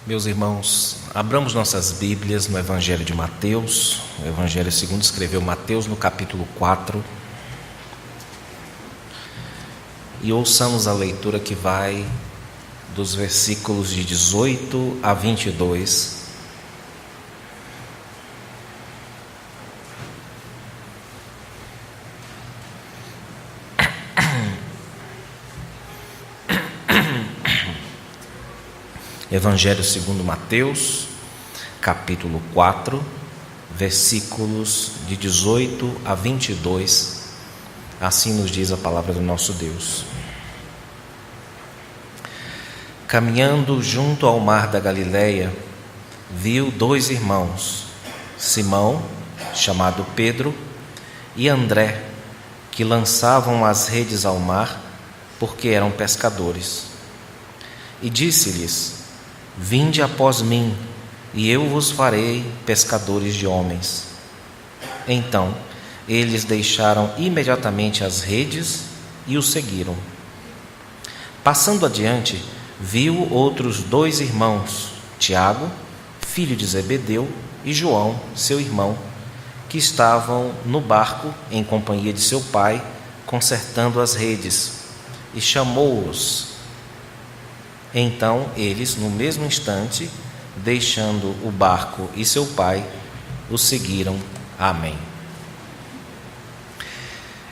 Meus irmãos, abramos nossas Bíblias no Evangelho de Mateus, o Evangelho segundo escreveu Mateus, no capítulo 4, e ouçamos a leitura que vai dos versículos de 18 a 22. Evangelho segundo Mateus, capítulo 4, versículos de 18 a 22, assim nos diz a palavra do nosso Deus. Caminhando junto ao mar da Galileia, viu dois irmãos, Simão, chamado Pedro, e André, que lançavam as redes ao mar, porque eram pescadores. E disse-lhes: Vinde após mim, e eu vos farei pescadores de homens. Então, eles deixaram imediatamente as redes e o seguiram. Passando adiante, viu outros dois irmãos, Tiago, filho de Zebedeu, e João, seu irmão, que estavam no barco em companhia de seu pai, consertando as redes, e chamou-os. Então eles, no mesmo instante, deixando o barco e seu pai, o seguiram. Amém.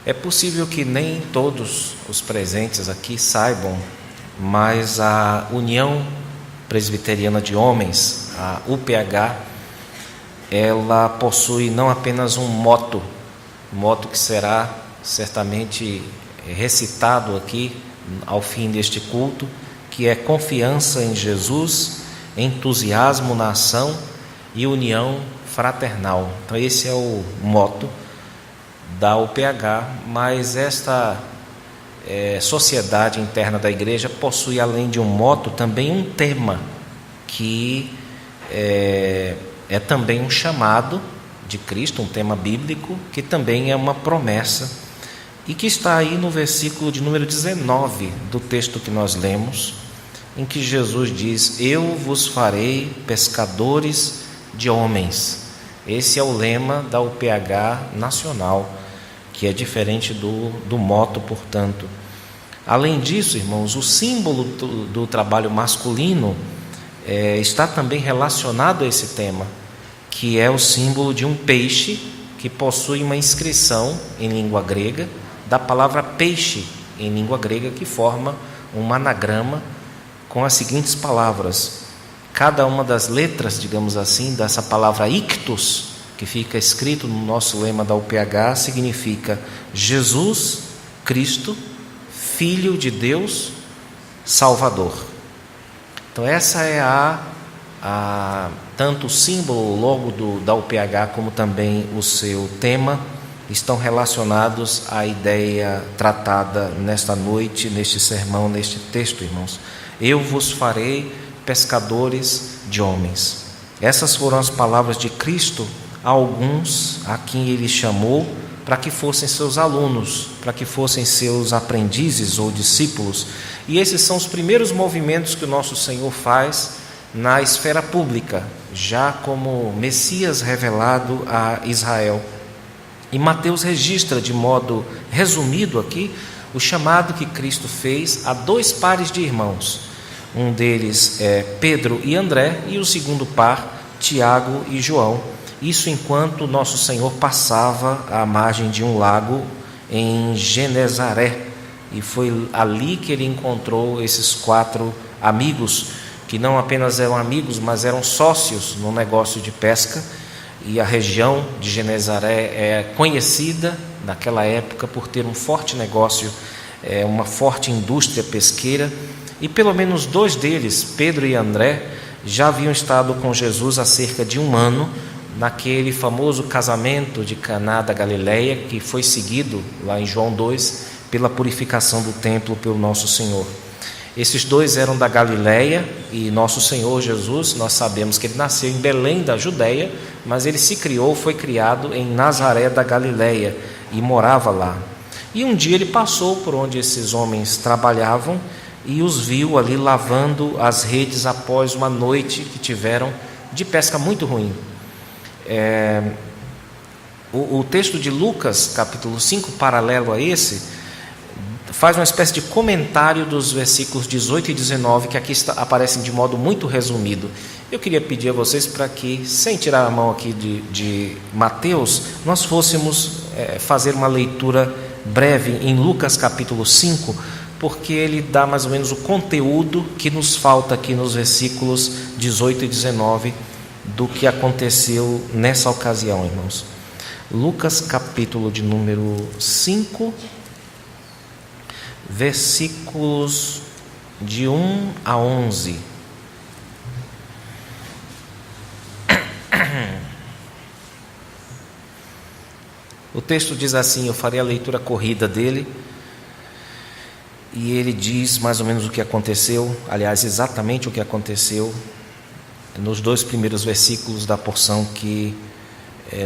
É possível que nem todos os presentes aqui saibam, mas a União Presbiteriana de Homens, a UPH, ela possui não apenas um moto que será certamente recitado aqui ao fim deste culto, que é confiança em Jesus, entusiasmo na ação e união fraternal. Então esse é o moto da UPH, mas esta sociedade interna da igreja possui, além de um moto, também um tema, que é também um chamado de Cristo, um tema bíblico, que também é uma promessa, e que está aí no versículo de número 19 do texto que nós lemos, em que Jesus diz: Eu vos farei pescadores de homens. Esse é o lema da UPH nacional, que é diferente do moto, portanto. Além disso, irmãos, o símbolo do trabalho masculino está também relacionado a esse tema, que é o símbolo de um peixe que possui uma inscrição em língua grega, da palavra peixe em língua grega, que forma um anagrama com as seguintes palavras. Cada uma das letras, digamos assim, dessa palavra ictus, que fica escrito no nosso lema da UPH, significa Jesus Cristo, Filho de Deus, Salvador. Então essa é tanto o símbolo, o logo da UPH, como também o seu tema, estão relacionados à ideia tratada nesta noite, neste sermão, neste texto, irmãos. Eu vos farei pescadores de homens. Essas foram as palavras de Cristo a alguns a quem ele chamou para que fossem seus alunos, para que fossem seus aprendizes ou discípulos. E esses são os primeiros movimentos que o nosso Senhor faz na esfera pública, já como Messias revelado a Israel. E Mateus registra de modo resumido aqui o chamado que Cristo fez a dois pares de irmãos. Um deles é Pedro e André, e o segundo par, Tiago e João. Isso enquanto nosso Senhor passava à margem de um lago em Genezaré. E foi ali que ele encontrou esses quatro amigos, que não apenas eram amigos, mas eram sócios no negócio de pesca. E a região de Genezaré é conhecida naquela época por ter um forte negócio, uma forte indústria pesqueira. E pelo menos dois deles, Pedro e André, já haviam estado com Jesus há cerca de um ano, naquele famoso casamento de Caná da Galileia, que foi seguido lá em João 2 pela purificação do templo pelo nosso Senhor. Esses dois eram da Galileia, e nosso Senhor Jesus, nós sabemos que ele nasceu em Belém da Judeia, mas ele foi criado em Nazaré da Galileia e morava lá. E um dia ele passou por onde esses homens trabalhavam e os viu ali lavando as redes após uma noite que tiveram de pesca muito ruim. O texto de Lucas, capítulo 5, paralelo a esse, faz uma espécie de comentário dos versículos 18 e 19, que aqui aparecem de modo muito resumido. Eu queria pedir a vocês para que, sem tirar a mão aqui de Mateus, nós fôssemos fazer uma leitura breve em Lucas capítulo 5, porque ele dá mais ou menos o conteúdo que nos falta aqui nos versículos 18 e 19 do que aconteceu nessa ocasião, irmãos. Lucas capítulo de número 5, versículos de 1 a 11. O texto diz assim, eu farei a leitura corrida dele, e ele diz mais ou menos o que aconteceu, aliás, exatamente o que aconteceu nos 2 primeiros versículos da porção que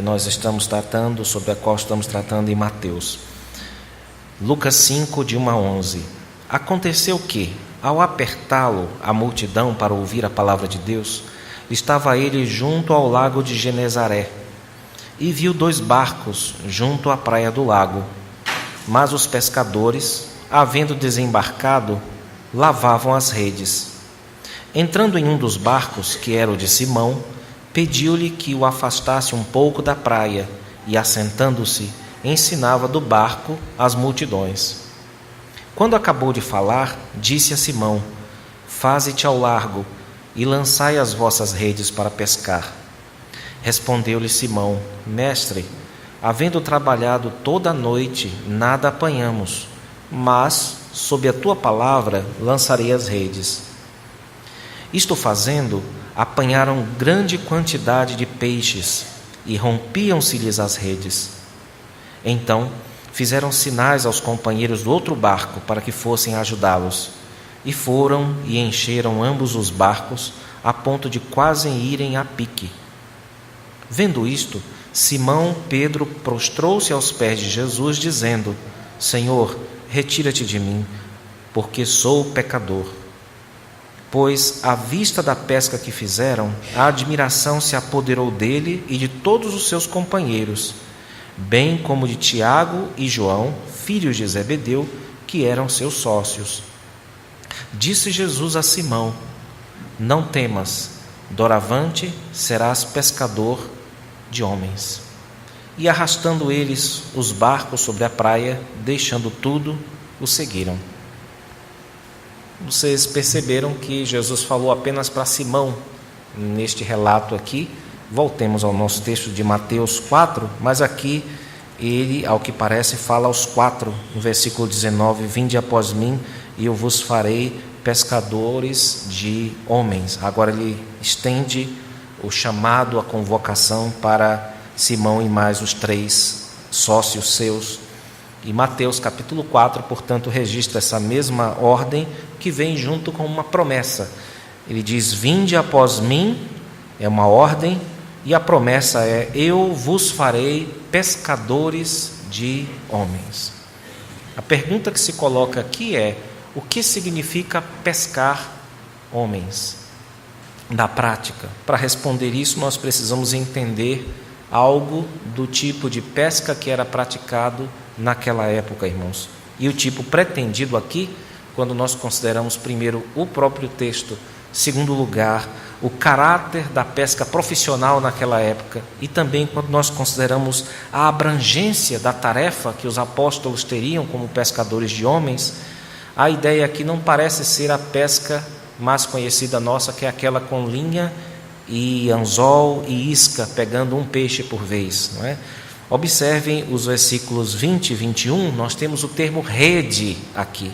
nós estamos tratando, sobre a qual estamos tratando em Mateus. Lucas 5, de 1 a 11. Aconteceu que, ao apertá-lo a multidão para ouvir a palavra de Deus, estava ele junto ao lago de Genezaré, e viu 2 barcos junto à praia do lago. Mas os pescadores, havendo desembarcado, lavavam as redes. Entrando em um dos barcos, que era o de Simão, pediu-lhe que o afastasse um pouco da praia, e assentando-se, ensinava do barco as multidões. Quando acabou de falar, disse a Simão: faze-te ao largo e lançai as vossas redes para pescar. Respondeu-lhe Simão: Mestre, havendo trabalhado toda a noite, nada apanhamos, mas, sob a tua palavra, lançarei as redes. Isto fazendo, apanharam grande quantidade de peixes, e rompiam-se-lhes as redes. Então, fizeram sinais aos companheiros do outro barco para que fossem ajudá-los. E foram e encheram ambos os barcos, a ponto de quase irem a pique. Vendo isto, Simão Pedro prostrou-se aos pés de Jesus, dizendo: Senhor, retira-te de mim, porque sou pecador. Pois, à vista da pesca que fizeram, a admiração se apoderou dele e de todos os seus companheiros, bem como de Tiago e João, filhos de Zebedeu, que eram seus sócios. Disse Jesus a Simão: Não temas, doravante serás pescador de homens. E arrastando eles os barcos sobre a praia, deixando tudo, o seguiram. Vocês perceberam que Jesus falou apenas para Simão neste relato aqui. Voltemos ao nosso texto de Mateus 4, mas aqui ele, ao que parece, fala aos 4, no versículo 19: Vinde após mim e eu vos farei pescadores de homens. Agora ele estende o chamado, a convocação para Simão e mais os 3 sócios seus. E Mateus capítulo 4, portanto, registra essa mesma ordem que vem junto com uma promessa. Ele diz: Vinde após mim, é uma ordem, e a promessa é: eu vos farei pescadores de homens. A pergunta que se coloca aqui é: o que significa pescar homens? Na prática, para responder isso, nós precisamos entender algo do tipo de pesca que era praticado naquela época, irmãos. E o tipo pretendido aqui, quando nós consideramos primeiro o próprio texto, segundo lugar, o caráter da pesca profissional naquela época, e também quando nós consideramos a abrangência da tarefa que os apóstolos teriam como pescadores de homens, a ideia aqui não parece ser a pesca mais conhecida nossa, que é aquela com linha e anzol e isca, pegando um peixe por vez, não é? Observem os versículos 20 e 21, nós temos o termo rede aqui.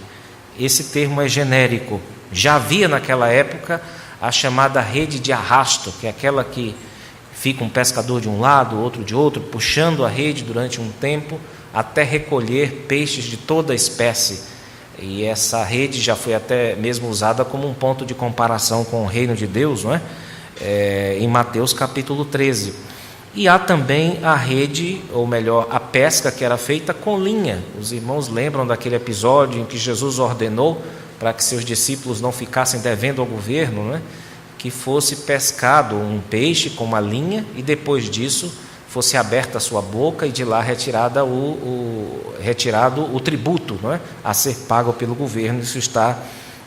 Esse termo é genérico. Já havia naquela época a chamada rede de arrasto, que é aquela que fica um pescador de um lado, outro de outro, puxando a rede durante um tempo até recolher peixes de toda a espécie. E essa rede já foi até mesmo usada como um ponto de comparação com o reino de Deus, não é? Em Mateus capítulo 13. E há também a rede, ou melhor, a pesca que era feita com linha. Os irmãos lembram daquele episódio em que Jesus ordenou para que seus discípulos não ficassem devendo ao governo, né? Que fosse pescado um peixe com uma linha e depois disso fosse aberta a sua boca e de lá retirado o tributo, não é? A ser pago pelo governo. Isso está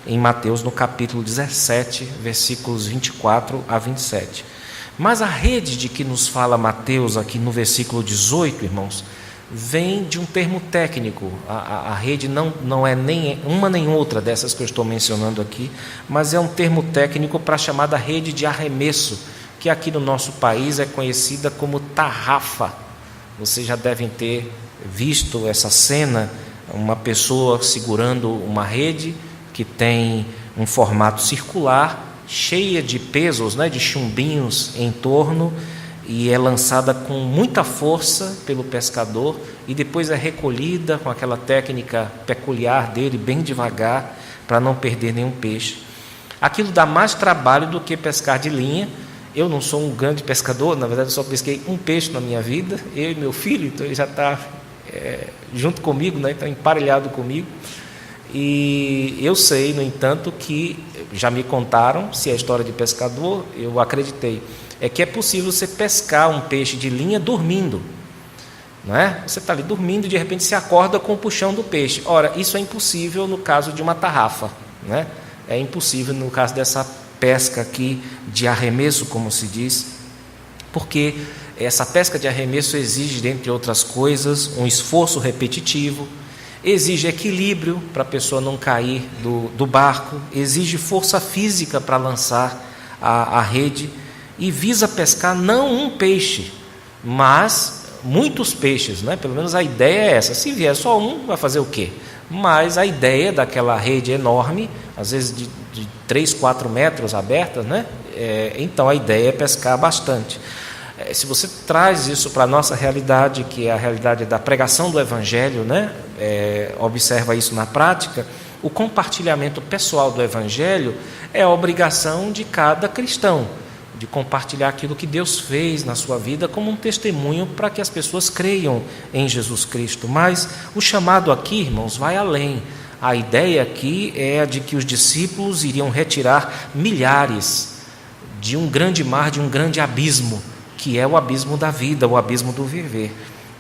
em Mateus no capítulo 17, versículos 24 a 27. Mas a rede de que nos fala Mateus aqui no versículo 18, irmãos, vem de um termo técnico. A rede não é nem uma nem outra dessas que eu estou mencionando aqui, mas é um termo técnico para a chamada rede de arremesso, que aqui no nosso país é conhecida como tarrafa. Vocês já devem ter visto essa cena, uma pessoa segurando uma rede que tem um formato circular, cheia de pesos, né, de chumbinhos em torno, e é lançada com muita força pelo pescador e depois é recolhida com aquela técnica peculiar dele, bem devagar, para não perder nenhum peixe. Aquilo dá mais trabalho do que pescar de linha. Eu não sou um grande pescador, na verdade eu só pesquei um peixe na minha vida, eu e meu filho, então ele já está junto comigo, né, está emparelhado comigo. E eu sei, no entanto, que já me contaram, se é história de pescador, eu acreditei, é que é possível você pescar um peixe de linha dormindo, não é? Você está ali dormindo e de repente se acorda com o puxão do peixe. Ora, isso é impossível no caso de uma tarrafa, né? É impossível no caso dessa pesca aqui de arremesso, como se diz, porque essa pesca de arremesso exige, dentre outras coisas, um esforço repetitivo, exige equilíbrio para a pessoa não cair do barco, exige força física para lançar a rede e visa pescar não um peixe, mas muitos peixes, né? Pelo menos a ideia é essa. Se vier só um, vai fazer o quê? Mas a ideia daquela rede enorme, às vezes de 3, 4 metros abertas, né? Então a ideia é pescar bastante. Se você traz isso para a nossa realidade, que é a realidade da pregação do Evangelho, né? Observa isso na prática, o compartilhamento pessoal do Evangelho é a obrigação de cada cristão, de compartilhar aquilo que Deus fez na sua vida como um testemunho para que as pessoas creiam em Jesus Cristo. Mas o chamado aqui, irmãos, vai além. A ideia aqui é a de que os discípulos iriam retirar milhares de um grande mar, de um grande abismo, que é o abismo da vida, o abismo do viver.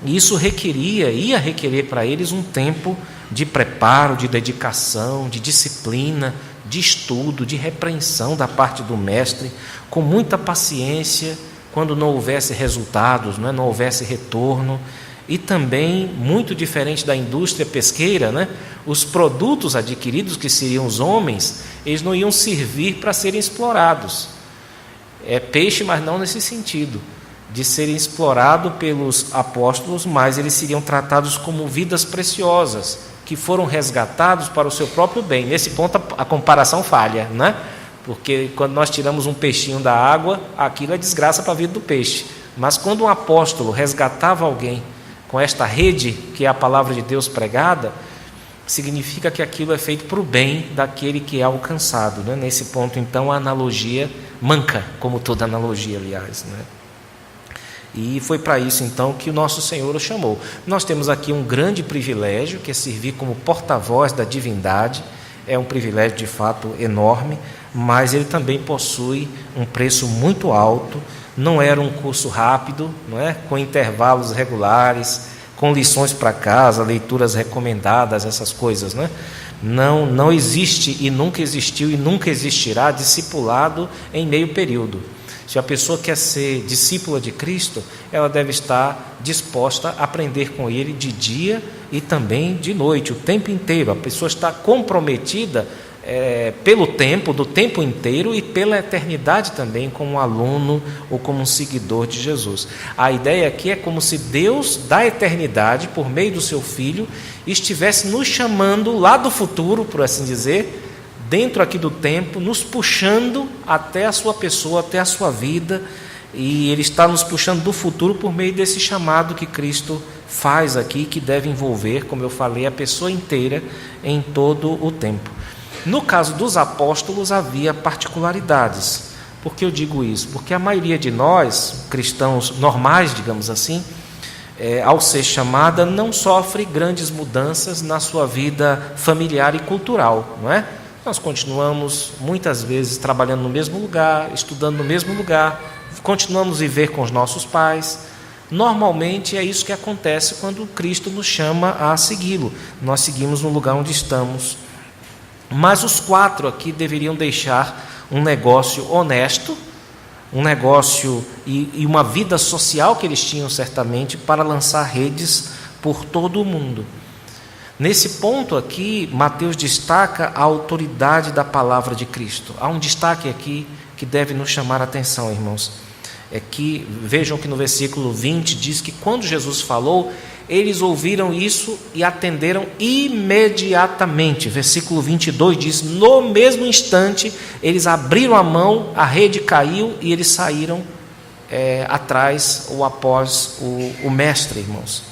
E isso ia requerer para eles um tempo de preparo, de dedicação, de disciplina, de estudo, de repreensão da parte do mestre, com muita paciência, quando não houvesse resultados, não houvesse retorno. E também, muito diferente da indústria pesqueira, né? Os produtos adquiridos, que seriam os homens, eles não iam servir para serem explorados. É peixe, mas não nesse sentido, de serem explorados pelos apóstolos, mas eles seriam tratados como vidas preciosas, que foram resgatados para o seu próprio bem. Nesse ponto a comparação falha, né? Porque quando nós tiramos um peixinho da água, aquilo é desgraça para a vida do peixe. Mas quando um apóstolo resgatava alguém com esta rede, que é a palavra de Deus pregada, significa que aquilo é feito para o bem daquele que é alcançado, né? Nesse ponto, então, a analogia manca, como toda analogia, aliás, né? E foi para isso, então, que o nosso Senhor o chamou. Nós temos aqui um grande privilégio, que é servir como porta-voz da divindade. É um privilégio, de fato, enorme, mas ele também possui um preço muito alto. Não era um curso rápido, não é? Com intervalos regulares, com lições para casa, leituras recomendadas, essas coisas, né? Não existe e nunca existiu e nunca existirá discipulado em meio período. Se a pessoa quer ser discípula de Cristo, ela deve estar disposta a aprender com Ele de dia e também de noite, o tempo inteiro. A pessoa está comprometida pelo tempo, do tempo inteiro e pela eternidade também, como um aluno ou como um seguidor de Jesus. A ideia aqui é como se Deus, da eternidade, por meio do seu Filho, estivesse nos chamando lá do futuro, por assim dizer, dentro aqui do tempo, nos puxando até a sua pessoa, até a sua vida, e Ele está nos puxando do futuro por meio desse chamado que Cristo faz aqui, que deve envolver, como eu falei, a pessoa inteira em todo o tempo. No caso dos apóstolos havia particularidades. Por que eu digo isso? Porque a maioria de nós, cristãos normais, digamos assim, ao ser chamada, não sofre grandes mudanças na sua vida familiar e cultural, não é? nós continuamos muitas vezes trabalhando no mesmo lugar, estudando no mesmo lugar, continuamos a viver com os nossos pais. Normalmente é isso que acontece quando Cristo nos chama a segui-lo. Nós seguimos no lugar onde estamos. Mas os 4 aqui deveriam deixar um negócio honesto, um negócio e uma vida social que eles tinham certamente para lançar redes por todo o mundo. Nesse ponto aqui, Mateus destaca a autoridade da palavra de Cristo. Há um destaque aqui que deve nos chamar a atenção, irmãos. É que, vejam que no versículo 20 diz que quando Jesus falou, eles ouviram isso e atenderam imediatamente. Versículo 22 diz, no mesmo instante, eles abriram a mão, a rede caiu e eles saíram atrás ou após o mestre, irmãos.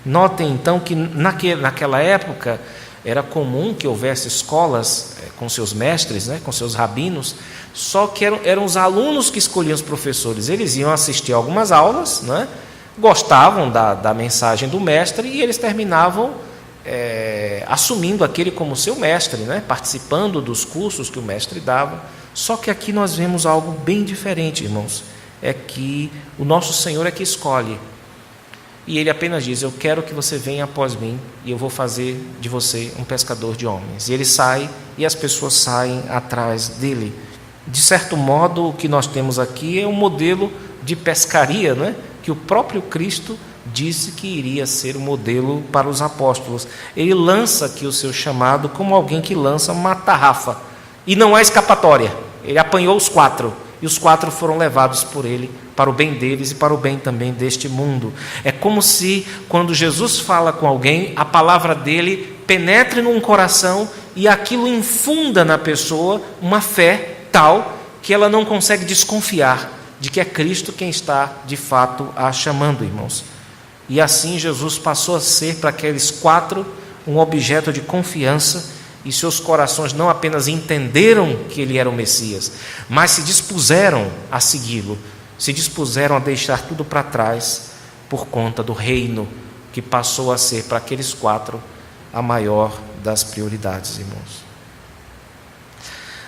Notem então que naquela época era comum que houvesse escolas com seus mestres, com seus rabinos, só que eram os alunos que escolhiam os professores. Eles iam assistir algumas aulas, gostavam da mensagem do mestre e eles terminavam assumindo aquele como seu mestre, participando dos cursos que o mestre dava. Só que aqui nós vemos algo bem diferente, irmãos. É que o nosso Senhor é que escolhe. E ele apenas diz, eu quero que você venha após mim e eu vou fazer de você um pescador de homens. E ele sai e as pessoas saem atrás dele. De certo modo, o que nós temos aqui é um modelo de pescaria, que o próprio Cristo disse que iria ser o modelo para os apóstolos. Ele lança aqui o seu chamado como alguém que lança uma tarrafa. E não há escapatória. Ele apanhou os 4. E os 4 foram levados por ele para o bem deles e para o bem também deste mundo. É como se, quando Jesus fala com alguém, a palavra dele penetre num coração e aquilo infunda na pessoa uma fé tal que ela não consegue desconfiar de que é Cristo quem está, de fato, a chamando, irmãos. E assim Jesus passou a ser para aqueles 4 um objeto de confiança e seus corações não apenas entenderam que ele era o Messias, mas se dispuseram a segui-lo, se dispuseram a deixar tudo para trás por conta do reino que passou a ser para aqueles 4 a maior das prioridades, irmãos.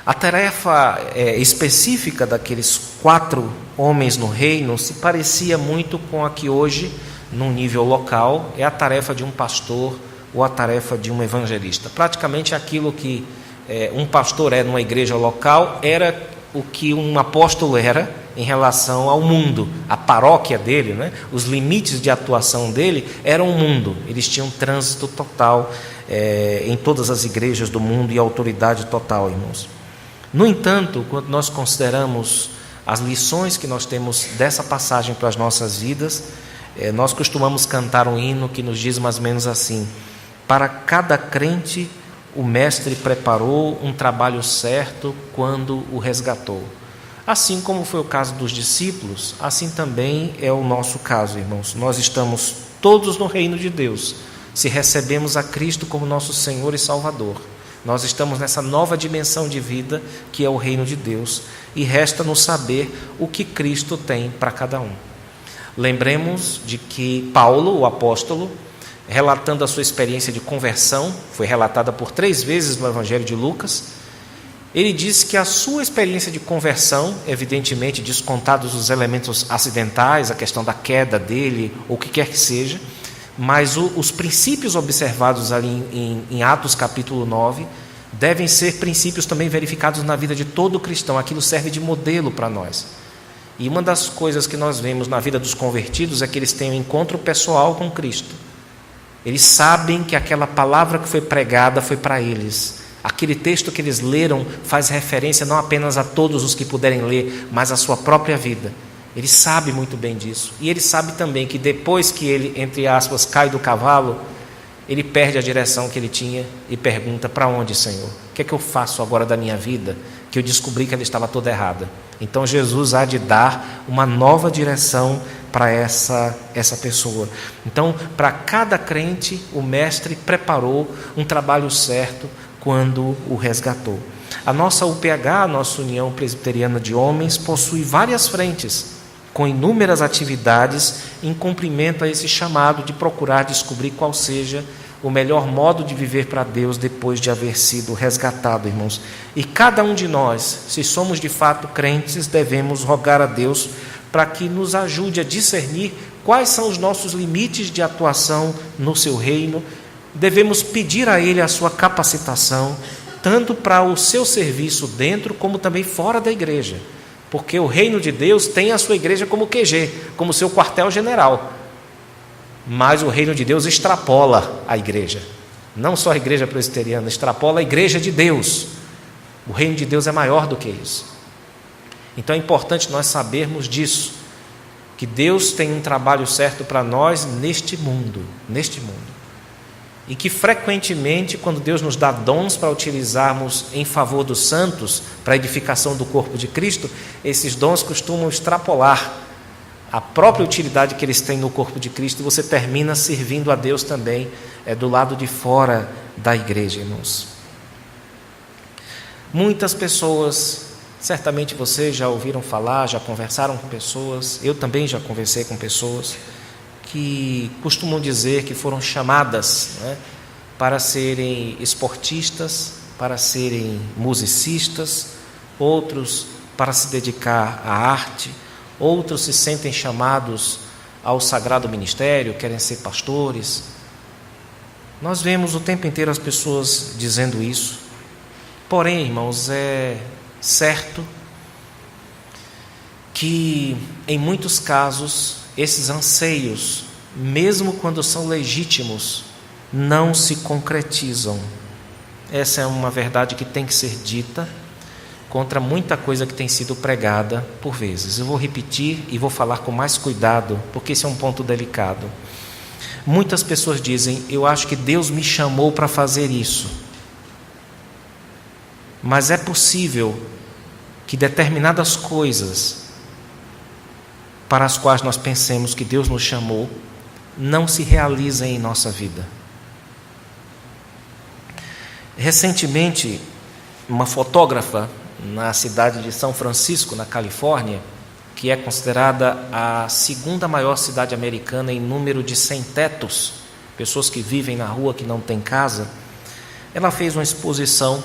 A tarefa específica daqueles 4 homens no reino se parecia muito com a que hoje, num nível local, é a tarefa de um pastor ou a tarefa de um evangelista. Praticamente aquilo que um pastor é numa igreja local era o que um apóstolo era em relação ao mundo. A paróquia dele, os limites de atuação dele eram o mundo. Eles tinham trânsito total em todas as igrejas do mundo e autoridade total, irmãos. No entanto, quando nós consideramos as lições que nós temos dessa passagem para as nossas vidas, nós costumamos cantar um hino que nos diz mais ou menos assim: para cada crente o mestre preparou um trabalho certo quando o resgatou. Assim como foi o caso dos discípulos, assim também é o nosso caso, irmãos. Nós estamos todos no reino de Deus, se recebemos a Cristo como nosso Senhor e Salvador. Nós estamos nessa nova dimensão de vida que é o reino de Deus, e resta-nos saber o que Cristo tem para cada um. Lembremos de que Paulo, o apóstolo, relatando a sua experiência de conversão, foi relatada por 3 vezes no Evangelho de Lucas, ele disse que a sua experiência de conversão, evidentemente descontados os elementos acidentais, a questão da queda dele, ou o que quer que seja, mas os princípios observados ali em Atos capítulo 9, devem ser princípios também verificados na vida de todo cristão. Aquilo serve de modelo para nós. E uma das coisas que nós vemos na vida dos convertidos é que eles têm um encontro pessoal com Cristo. Eles sabem que aquela palavra que foi pregada foi para eles. Aquele texto que eles leram faz referência não apenas a todos os que puderem ler, mas à sua própria vida. Ele sabe muito bem disso. E ele sabe também que depois que ele, entre aspas, cai do cavalo, ele perde a direção que ele tinha e pergunta: para onde, Senhor? O que é que eu faço agora da minha vida? Que eu descobri que ela estava toda errada. Então Jesus há de dar uma nova direção para essa pessoa. Então, para cada crente, o mestre preparou um trabalho certo quando o resgatou. A nossa UPH, a nossa União Presbiteriana de Homens, possui várias frentes, com inúmeras atividades em cumprimento a esse chamado de procurar descobrir qual seja o melhor modo de viver para Deus depois de haver sido resgatado, irmãos. E cada um de nós, se somos de fato crentes, devemos rogar a Deus para que nos ajude a discernir quais são os nossos limites de atuação no seu reino. Devemos pedir a Ele a sua capacitação, tanto para o seu serviço dentro como também fora da igreja, porque o reino de Deus tem a sua igreja como QG, como seu quartel-general. Mas o reino de Deus extrapola a igreja, não só a igreja presbiteriana, extrapola a igreja de Deus. O reino de Deus é maior do que isso. Então é importante nós sabermos disso, que Deus tem um trabalho certo para nós neste mundo, e que frequentemente, quando Deus nos dá dons para utilizarmos em favor dos santos, para a edificação do corpo de Cristo, esses dons costumam extrapolar a própria utilidade que eles têm no corpo de Cristo, e você termina servindo a Deus também do lado de fora da igreja, irmãos. Muitas pessoas, certamente vocês já ouviram falar, já conversaram com pessoas, eu também já conversei com pessoas, que costumam dizer que foram chamadas, para serem esportistas, para serem musicistas, outros para se dedicar à arte, outros se sentem chamados ao sagrado ministério, querem ser pastores. Nós vemos o tempo inteiro as pessoas dizendo isso. Porém, irmãos, é certo que em muitos casos esses anseios, mesmo quando são legítimos, não se concretizam. Essa é uma verdade que tem que ser dita contra muita coisa que tem sido pregada por vezes. Eu vou repetir e vou falar com mais cuidado, porque esse é um ponto delicado. Muitas pessoas dizem: eu acho que Deus me chamou para fazer isso. Mas é possível que determinadas coisas para as quais nós pensemos que Deus nos chamou não se realizem em nossa vida. Recentemente, uma fotógrafa na cidade de São Francisco, na Califórnia, que é considerada a segunda maior cidade americana em número de sem-tetos, pessoas que vivem na rua, que não têm casa, ela fez uma exposição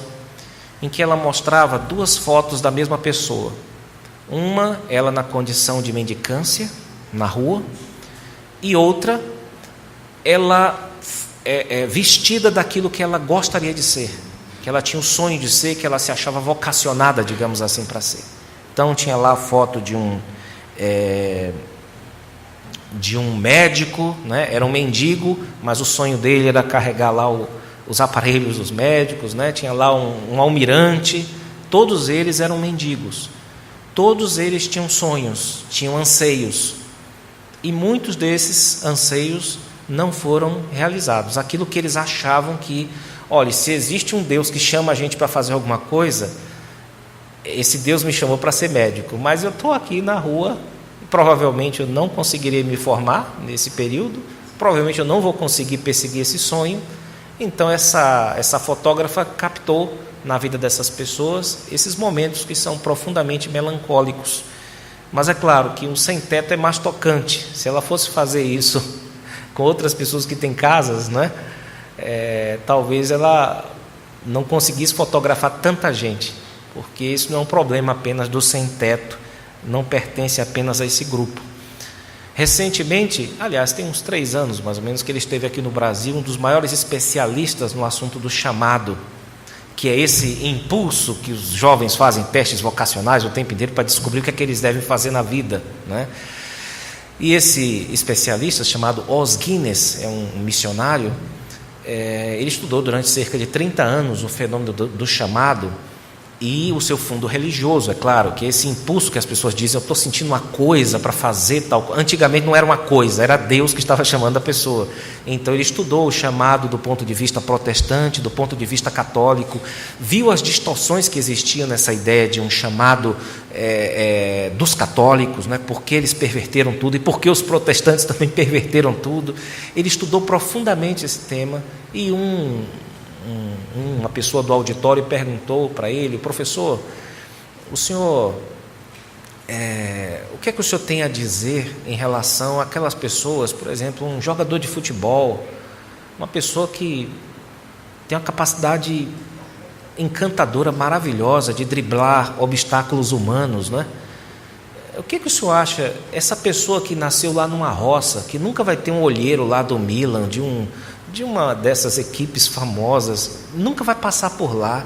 em que ela mostrava duas fotos da mesma pessoa. Uma, ela na condição de mendicância, na rua, e outra, ela vestida daquilo que ela gostaria de ser, que ela tinha o sonho de ser, que ela se achava vocacionada, digamos assim, para ser. Então tinha lá a foto de um médico, era um mendigo, mas o sonho dele era carregar lá os aparelhos dos médicos, tinha lá um almirante. Todos eles eram mendigos, todos eles tinham sonhos, tinham anseios, e muitos desses anseios não foram realizados. Aquilo que eles achavam que, olha, se existe um Deus que chama a gente para fazer alguma coisa, esse Deus me chamou para ser médico, mas eu estou aqui na rua, provavelmente eu não conseguirei me formar nesse período, provavelmente eu não vou conseguir perseguir esse sonho. Então essa fotógrafa captou na vida dessas pessoas esses momentos que são profundamente melancólicos. Mas é claro que um sem-teto é mais tocante. Se ela fosse fazer isso com outras pessoas que têm casas, talvez ela não conseguisse fotografar tanta gente, porque isso não é um problema apenas do sem-teto, não pertence apenas a esse grupo. Recentemente, aliás, tem uns 3 anos mais ou menos, que ele esteve aqui no Brasil, um dos maiores especialistas no assunto do chamado, que é esse impulso que os jovens fazem testes vocacionais o tempo inteiro para descobrir o que é que eles devem fazer na vida, E esse especialista, chamado Os Guinness, é um missionário, ele estudou durante cerca de 30 anos o fenômeno do chamado e o seu fundo religioso, é claro, que esse impulso que as pessoas dizem: eu estou sentindo uma coisa para fazer tal coisa. Antigamente não era uma coisa, era Deus que estava chamando a pessoa. Então ele estudou o chamado do ponto de vista protestante, do ponto de vista católico, viu as distorções que existiam nessa ideia de um chamado dos católicos, porque eles perverteram tudo e porque os protestantes também perverteram tudo. Ele estudou profundamente esse tema e uma pessoa do auditório perguntou para ele: professor, o senhor, o que é que o senhor tem a dizer em relação àquelas pessoas, por exemplo, um jogador de futebol, uma pessoa que tem uma capacidade encantadora, maravilhosa de driblar obstáculos humanos, não é? O que o senhor acha? Essa pessoa que nasceu lá numa roça, que nunca vai ter um olheiro lá do Milan, de uma dessas equipes famosas, nunca vai passar por lá.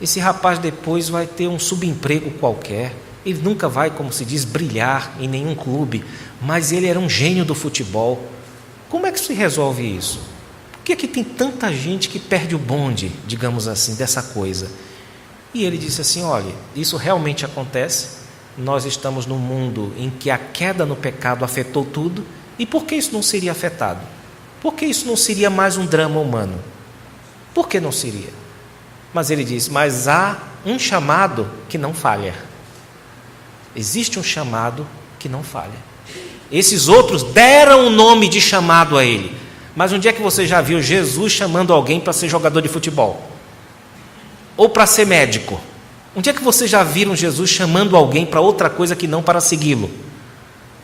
Esse rapaz depois vai ter um subemprego qualquer, ele nunca vai, como se diz, brilhar em nenhum clube, mas ele era um gênio do futebol. Como é que se resolve isso? Por que tem tanta gente que perde o bonde, digamos assim, dessa coisa? E ele disse assim: olha, isso realmente acontece, nós estamos num mundo em que a queda no pecado afetou tudo, e por que isso não seria afetado? Por que isso não seria mais um drama humano? Por que não seria? Mas ele diz: mas há um chamado que não falha. Existe um chamado que não falha. Esses outros deram o nome de chamado a ele. Mas onde é que você já viu Jesus chamando alguém para ser jogador de futebol? Ou para ser médico? Onde é que vocês já viram Jesus chamando alguém para outra coisa que não para segui-lo?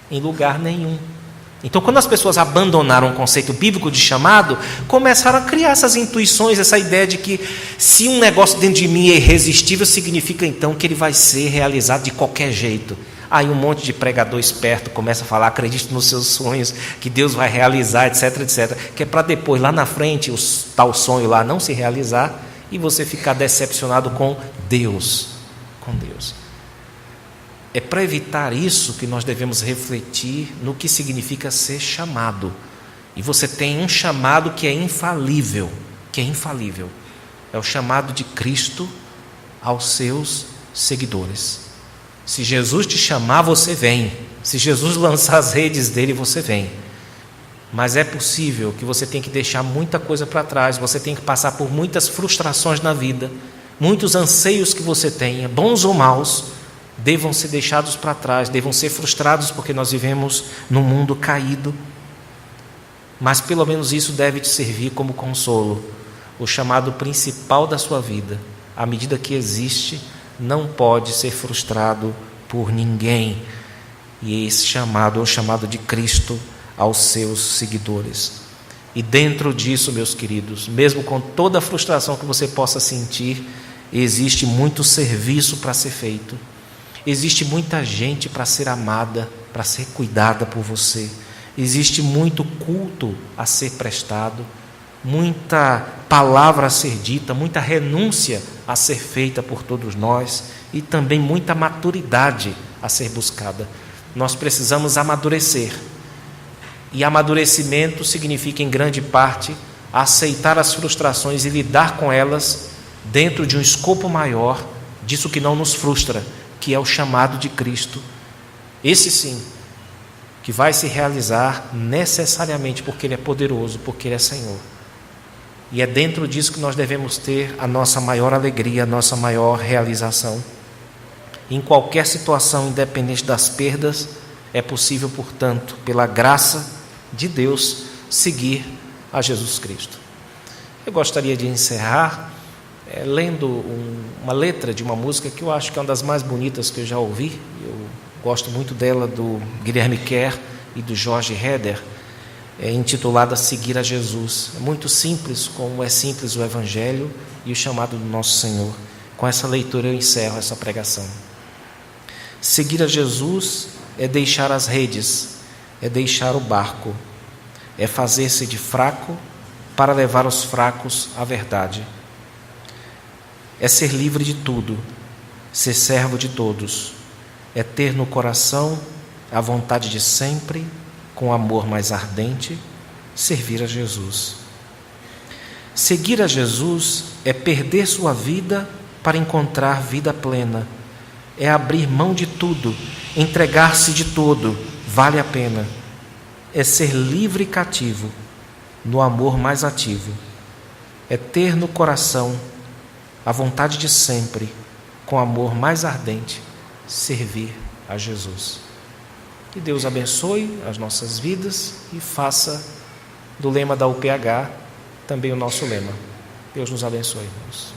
Em lugar nenhum. Então, quando as pessoas abandonaram o conceito bíblico de chamado, começaram a criar essas intuições, essa ideia de que se um negócio dentro de mim é irresistível, significa então que ele vai ser realizado de qualquer jeito. Aí um monte de pregador esperto começa a falar: acredite nos seus sonhos, que Deus vai realizar, etc, etc. Que é para depois, lá na frente, o tal sonho lá não se realizar e você ficar decepcionado com Deus. Com Deus. É para evitar isso que nós devemos refletir no que significa ser chamado. E você tem um chamado que é infalível, É o chamado de Cristo aos seus seguidores. Se Jesus te chamar, você vem. Se Jesus lançar as redes dele, você vem. Mas é possível que você tenha que deixar muita coisa para trás, você tem que passar por muitas frustrações na vida, muitos anseios que você tenha, bons ou maus, devam ser deixados para trás, devam ser frustrados, porque nós vivemos num mundo caído. Mas pelo menos isso deve te servir como consolo. O chamado principal da sua vida, à medida que existe, não pode ser frustrado por ninguém. E esse chamado é o chamado de Cristo aos seus seguidores. E dentro disso, meus queridos, mesmo com toda a frustração que você possa sentir, existe muito serviço para ser feito. Existe muita gente para ser amada, para ser cuidada por você. Existe muito culto a ser prestado, muita palavra a ser dita, muita renúncia a ser feita por todos nós e também muita maturidade a ser buscada. Nós precisamos amadurecer. E amadurecimento significa, em grande parte, aceitar as frustrações e lidar com elas dentro de um escopo maior disso que não nos frustra, que é o chamado de Cristo. Esse sim, que vai se realizar necessariamente porque Ele é poderoso, porque Ele é Senhor. E é dentro disso que nós devemos ter a nossa maior alegria, a nossa maior realização. Em qualquer situação, independente das perdas, é possível, portanto, pela graça de Deus, seguir a Jesus Cristo. Eu gostaria de encerrar lendo uma letra de uma música que eu acho que é uma das mais bonitas que eu já ouvi. Eu gosto muito dela, do Guilherme Kerr e do Jorge Heder, intitulada Seguir a Jesus. É muito simples, como é simples o Evangelho e o chamado do nosso Senhor. Com essa leitura eu encerro essa pregação. Seguir a Jesus é deixar as redes, é deixar o barco, é fazer-se de fraco para levar os fracos à verdade. É ser livre de tudo, ser servo de todos, é ter no coração a vontade de sempre, com amor mais ardente, servir a Jesus. Seguir a Jesus é perder sua vida para encontrar vida plena, é abrir mão de tudo, entregar-se de todo, vale a pena, é ser livre e cativo, no amor mais ativo, é ter no coração a vontade de sempre, com amor mais ardente, servir a Jesus. Que Deus abençoe as nossas vidas e faça do lema da UPH também o nosso lema. Deus nos abençoe, irmãos.